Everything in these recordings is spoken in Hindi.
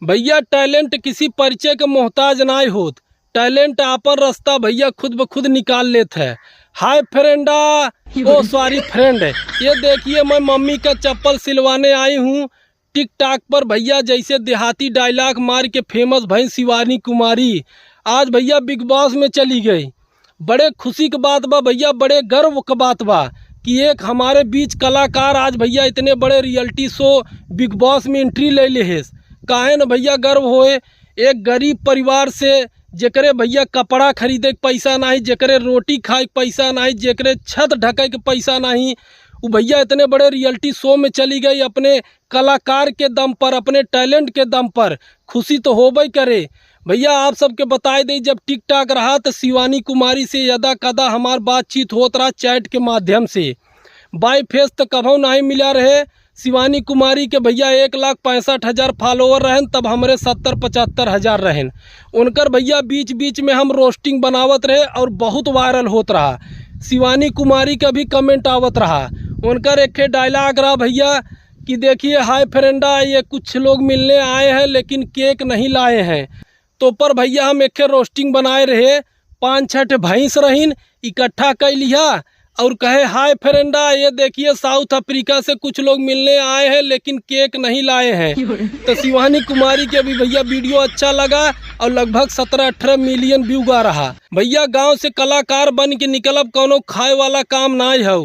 भैया टैलेंट किसी परिचय के मोहताज नाय होत। टैलेंट आपन रास्ता भैया खुद ब खुद निकाल लेते है। हाय फ्रेंडा, ओ सॉरी फ्रेंड, ये देखिए मैं मम्मी का चप्पल सिलवाने आई हूँ। टिकटॉक पर भैया जैसे देहाती डायलॉग मार के फेमस भई शिवानी कुमारी आज भैया बिग बॉस में चली गई। बड़े खुशी की बात बा भैया, बड़े गर्व की बात बा कि एक हमारे बीच कलाकार आज भैया इतने बड़े रियलिटी शो बिग बॉस में एंट्री ले ले है। काहे न भैया गर्व होए। एक गरीब परिवार से जेकरे भैया कपड़ा खरीदे के पैसा नहीं, जेकरे रोटी खाए के पैसा नहीं, जेकरे छत ढके के पैसा नहीं, वो भैया इतने बड़े रियलिटी शो में चली गई अपने कलाकार के दम पर, अपने टैलेंट के दम पर। खुशी तो होबे करे भैया। आप सबके बताए दे, जब टिकटॉक रहा तो शिवानी कुमारी से यदा कदा हमार बातचीत होत रहा चैट के माध्यम से। बाई फेस तो कभू नहीं मिला रहे। शिवानी कुमारी के भैया 1,65,000 फॉलोवर रहन, तब हमारे 70-75,000 रहन। उनकर भैया बीच बीच में हम रोस्टिंग बनावत रहे और बहुत वायरल होत रहा। शिवानी कुमारी का भी कमेंट आवत रहा। उनकर एक डायलॉग रहा भैया कि देखिए हाय फ्रेंडा, ये कुछ लोग मिलने आए हैं लेकिन केक नहीं लाए हैं। तो पर भैया हम एक रोस्टिंग बनाए रहे, 5-6 भैंस रहीन इकट्ठा कर लिया और कहे हाय फ्रेंडा, ये देखिए साउथ अफ्रीका से कुछ लोग मिलने आए हैं लेकिन केक नहीं लाए हैं। तो शिवानी कुमारी के भी भैया वीडियो अच्छा लगा और लगभग 17-18 मिलियन व्यू आ रहा। भैया गांव से कलाकार बन के निकलब कोनो खाए वाला काम नहीं है।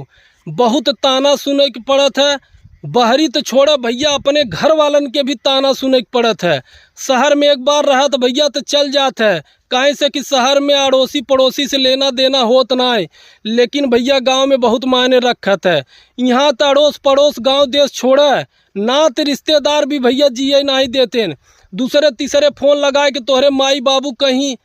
बहुत ताना सुने के पड़त है। बहरी तो छोड़ा भैया, अपने घर वालन के भी ताना सुने के पड़त है। शहर में एक बार रहा तो भैया तो चल जात है, काहे से कि शहर में अड़ोसी पड़ोसी से लेना देना होत ना है। लेकिन भैया गांव में बहुत मायने रखत है। यहाँ तो अड़ोस पड़ोस गांव देश छोड़ा है ना, तो रिश्तेदार भी भैया जिए नहीं देते। दूसरे तीसरे फोन लगाए कि तोहरे माई बाबू कहीं,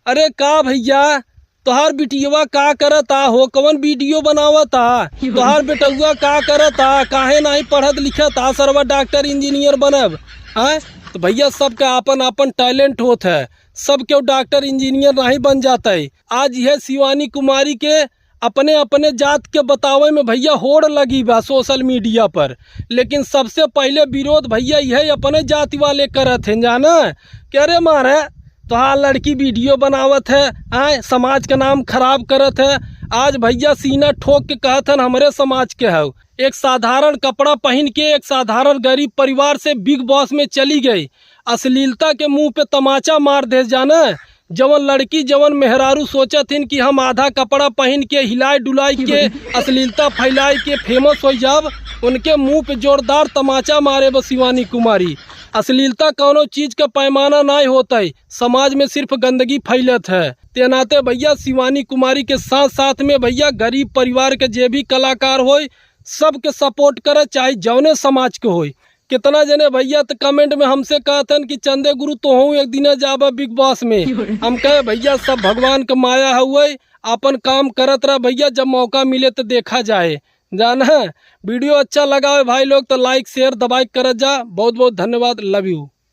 अरे का भैया तोहार बिटियवा का करता हो, कवन वीडियो बनावता, तोहार बेटुआ का करता, काहे नहीं पढ़त लिखता, सरवा डॉक्टर इंजीनियर बनब है। तो भैया सबका अपन अपन टैलेंट होत है, सब केव डॉक्टर इंजीनियर नहीं बन जाता है। आज यह शिवानी कुमारी के अपने अपने जात के बतावे में भैया होड़ लगी बा सोशल मीडिया पर। लेकिन सबसे पहले विरोध भैया यह अपने जाति वाले करत हैं, जाना क्या रे मारे तो हाँ लड़की वीडियो बनावत है, आए समाज का नाम खराब करत है। आज भैया सीना ठोक के कहत हन हमारे समाज के है। एक साधारण कपड़ा पहन के एक साधारण गरीब परिवार से बिग बॉस में चली गई। अश्लीलता के मुंह पे तमाचा मार दे जाना। जवन लड़की जवन मेहरारू सोचत हन कि हम आधा कपड़ा पहन के हिलाए डुलाई के अश्लीलता फैलाए के फेमस हो जाब, उनके मुंह पे जोरदार तमाचा मारे बस शिवानी कुमारी। अश्लीलता कोनो चीज का पैमाना नहीं होता है, समाज में सिर्फ गंदगी फैलत है। तेनाते भैया शिवानी कुमारी के साथ साथ में भैया गरीब परिवार के जे भी कलाकार होय सबके सपोर्ट करे, चाहे जौने समाज के होय। कितना जने भैया तो कमेंट में हमसे कहतन कि चंदे गुरु तो हूँ एक दिन जाबा बिग बॉस में। हम कहे भैया सब भगवान का माया हुए, अपन काम करत रहा भैया, जब मौका मिले तो देखा जाए। जाना वीडियो अच्छा लगा है भाई लोग तो लाइक शेयर दबाई कर जा। बहुत बहुत धन्यवाद, लव यू।